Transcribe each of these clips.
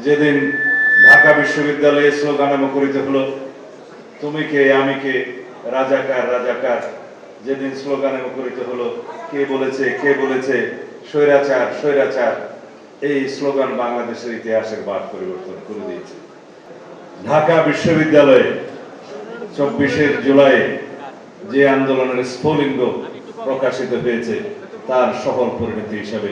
যেদিন ঢাকা বিশ্ববিদ্যালয়ে স্লোগানে মুখরিত হলো তুমি কে আমি কে রাজাকার রাজাকার, যেদিন স্লোগানে মুখরিত হলো কে বলেছে স্বৈরাচার স্বৈরাচার, এই স্লোগান বাংলাদেশের ইতিহাসের বাদ পরিবর্তন করে দিয়েছে। ঢাকা বিশ্ববিদ্যালয়ে 24 জুলাই যে আন্দোলনের স্ফুলিঙ্গ প্রকাশিত হয়েছে তার সফল পরিণতি হিসাবে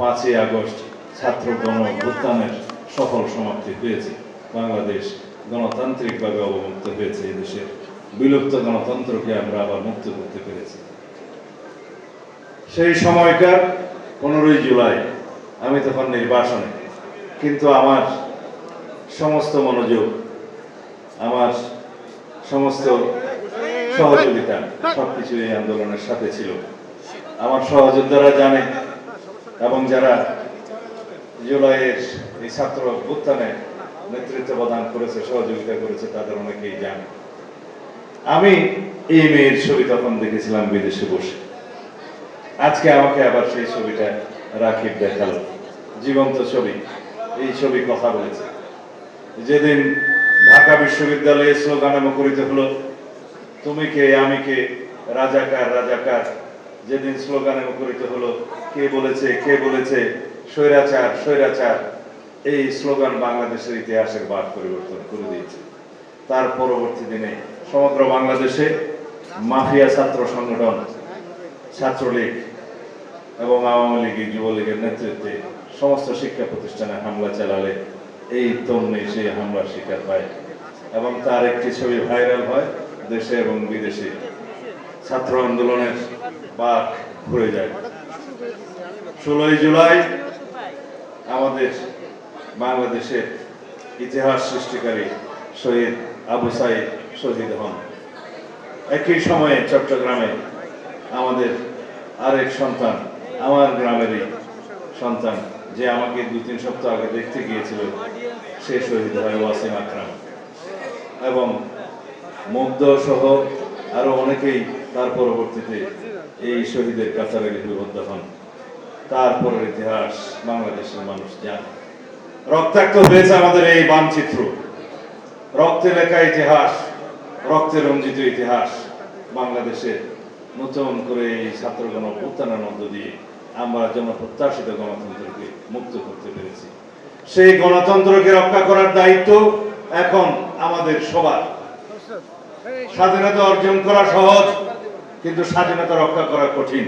5 আগস্ট ছাত্র গণ অভ্যুত্থানের সফল সমাপ্তি হয়েছে। বাংলাদেশ গণতান্ত্রিকভাবে অবমুক্ত হয়েছে। এই দেশের বিলুপ্ত গণতন্ত্রকে আমরা আবার মুক্ত করতে পেরেছি। সেই সময়কার 15 জুলাই আমি তখন নির্বাসনে, কিন্তু আমার সমস্ত মনোযোগ, আমার সমস্ত সহযোগিতা সবকিছু এই আন্দোলনের সাথে ছিল। আমার সহযোদ্ধারা জানে এবং যারা জুলাইয়ের এই ছাত্র অভ্যুত্থানে নেতৃত্ব প্রদান করেছে, সহযোগিতা করেছে, তাদের অনেকেই জানে। আমি এই মেয়ের ছবি তখন দেখেছিলাম বিদেশে বসে। আজকে আমাকে আবার সেই ছবিটা রাকিব দেখালো, জীবন্ত ছবি। এই ছবি কথা বলেছে। যেদিন ঢাকা বিশ্ববিদ্যালয়ে স্লোগানে মুখরিত হলো তুমি কে আমি কে রাজাকার রাজাকার, যেদিন স্লোগানে মুখরিত হলো কে বলেছে স্বৈরাচার স্বৈরাচার, এই স্লোগান বাংলাদেশের ইতিহাসের বাদ পরিবর্তন করে দিয়েছে। তার পরবর্তী দিনে সমগ্র বাংলাদেশে মাফিয়া ছাত্র সংগঠন, ছাত্রলীগ এবং আওয়ামী লীগ যুবলীগের নেতৃত্বে সমস্ত শিক্ষা প্রতিষ্ঠানে হামলা চালালে এই তরুণী সেই হামলার শিকার পায় এবং তার একটি ছবি ভাইরাল হয় দেশে এবং বিদেশে। ছাত্র আন্দোলনের বাঁক ঘুরে যায়। 16 জুলাই আমাদের বাংলাদেশের ইতিহাস সৃষ্টিকারী শহীদ আবু সাইদ শহীদ হন। একই সময়ে চট্টগ্রামে আমাদের আরেক সন্তান, আমার গ্রামেরই সন্তান, যে আমাকে 2-3 সপ্তাহ আগে দেখতে গিয়েছিল, সে শহীদ হয় ওয়াসিম আকরাম। এবং মুগ্ধ সহ আরো অনেকেই তার পরবর্তীতে এই শহীদের কাতারে লিপিবদ্ধ হন। তারপরের ইতিহাস বাংলাদেশের মানুষ জানে। রক্তাক্ত হয়েছে আমাদের এই মানচিত্র, রক্তে লেখা ইতিহাস, রক্তে রঞ্জিত ইতিহাস। বাংলাদেশের নতুন করে এই ছাত্র গণ অভ্যুত্থানের মধ্য দিয়ে আমরা জনপ্রত্যাশিত গণতন্ত্রকে মুক্ত করতে পেরেছি। সেই গণতন্ত্রকে রক্ষা করার দায়িত্ব এখন আমাদের সবার। স্বাধীনতা অর্জন করা সহজ, কিন্তু স্বাধীনতা রক্ষা করা কঠিন।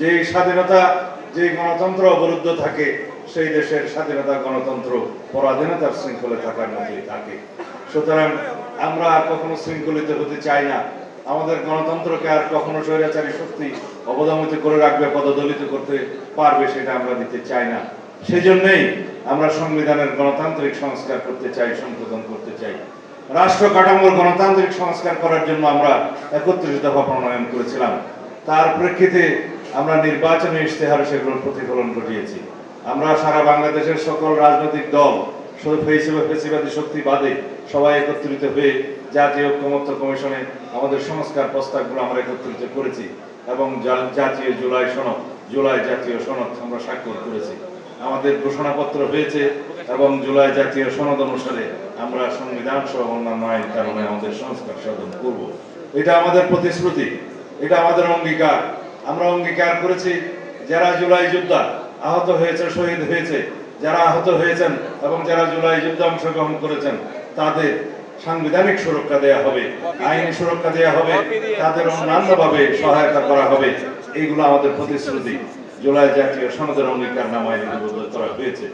যে স্বাধীনতা, যে গণতন্ত্র অবরুদ্ধ থাকে, সেই দেশের স্বাধীনতা গণতন্ত্র পরাধীনতার শৃঙ্খলে থাকার মতোই থাকে। সুতরাং আমরা আর কখনো শৃঙ্খলিত হতে চাই না। আমাদের গণতন্ত্রকে আর কখনো স্বৈরাচারী শক্তি অবদমিত করে রাখবে, পদদলিত করতে পারবে, সেটা আমরা দিতে চাই না। সেই জন্যই আমরা সংবিধানের গণতান্ত্রিক সংস্কার করতে চাই, সংশোধন করতে চাই। রাষ্ট্র কাঠামোর গণতান্ত্রিক সংস্কার করার জন্য আমরা 31 দফা প্রণয়ন করেছিলাম। তার প্রেক্ষিতে আমরা নির্বাচনী ইশতেহারে সেগুলোর প্রতিফলন ঘটিয়েছি। আমরা সারা বাংলাদেশের সকল রাজনৈতিক দল, ফেসিবাদী শক্তি বাদে সবাই একত্রিত হয়ে জাতীয় ঐক্যমত্য কমিশনে আমাদের সংস্কার প্রস্তাবগুলো আমরা একত্রিত করেছি এবং জাতীয় জুলাই জাতীয় সনদ আমরা স্বাক্ষর করেছি। আমাদের ঘোষণাপত্র হয়েছে এবং জুলাই জাতীয় সনদ অনুসারে আমরা সংবিধান সহ অন্যান্য আইন কারণে আমাদের সংস্কার সাধন করব। এটা আমাদের প্রতিশ্রুতি, এটা আমাদের অঙ্গীকার। আমরা অঙ্গীকার করেছি যারা জুলাই যোদ্ধা আহত হয়েছে, শহীদ হয়েছে, যারা আহত হয়েছেন এবং যারা জুলাই যুদ্ধে অংশগ্রহণ করেছেন, তাদের সাংবিধানিক সুরক্ষা দেয়া হবে, আইনি সুরক্ষা দেয়া হবে, তাদের অন্যান্যভাবে সহায়তা করা হবে। এইগুলো আমাদের প্রতিশ্রুতি জুলাই জাতীয় সনদের অঙ্গীকারনামায় লিপিবদ্ধ করা হয়েছে।